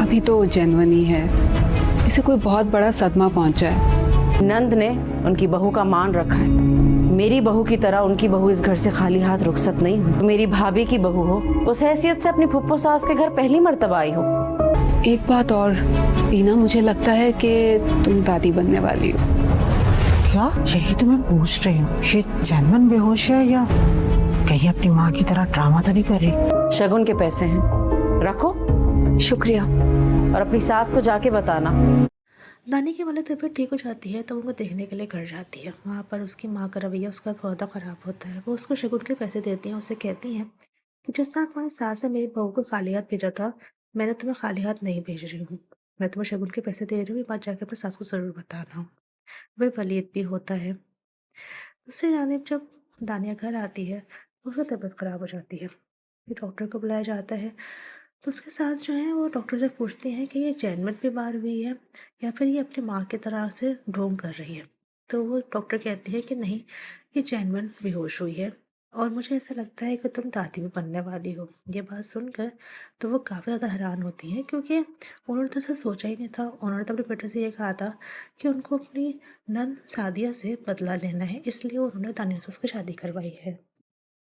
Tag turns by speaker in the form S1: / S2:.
S1: अभी तो जेन्युइन ही है, इसे कोई बहुत बड़ा सदमा पहुंचा है।
S2: नंद ने उनकी बहू का मान रखा है। मेरी बहू की तरह उनकी बहू इस घर से खाली हाथ रुखसत नहीं हुई। मेरी भाभी की बहू हो, उस हैसियत से अपनी फुप्पो सास के घर पहली मर्तबा आई हो।
S1: एक बात और टीना, मुझे लगता है कि तुम दादी बनने वाली हो।
S3: क्या? यही तो मैं पूछ रही हूँ, ये जेन्युइन बेहोश है या कहीं अपनी माँ की तरह ड्रामा तो नहीं कर रही?
S2: शगुन के पैसे हैं, रखो।
S1: शुक्रिया।
S2: और अपनी सास को जाके बताना।
S4: नानी की वाली तबीयत ठीक हो जाती है तो वो उनको देखने के लिए घर जाती है। वहाँ पर उसकी माँ का रवैया उसका बहुत ज़्यादा ख़राब होता है। वो उसको शगुन के पैसे देती हैं, उसे कहती हैं कि जिस तरह तुम्हारी सास ने मेरी बहू को खाली हाथ भेजा था, मैंने तुम्हें खाली हाथ नहीं भेज रही हूँ। मैं तुम्हें शगुन के पैसे दे रही हूँ, ये बात जाके अपनी सास को ज़रूर बताना। वह वलीद भी होता है। दूसरी जानिब जब दानिया घर आती है तो उसकी तबीयत ख़राब हो जाती है। फिर डॉक्टर को बुलाया जाता है तो उसके सास जो हैं वो डॉक्टर से पूछती हैं कि ये जेन्युइन बीमार हुई है या फिर ये अपनी माँ की तरह से ढोंग कर रही है। तो वो डॉक्टर कहती है कि नहीं, ये जेन्युइन बेहोश हुई है और मुझे ऐसा लगता है कि तुम दादी भी बनने वाली हो। ये बात सुनकर तो वो काफ़ी ज़्यादा हैरान होती हैं, क्योंकि उन्होंने तो ऐसा सोचा ही नहीं था। उन्होंने तो अपने बेटे से ये कहा था कि उनको अपनी नंद सादिया से बदला लेना है, इसलिए उन्होंने दानिया से उसकी शादी करवाई है।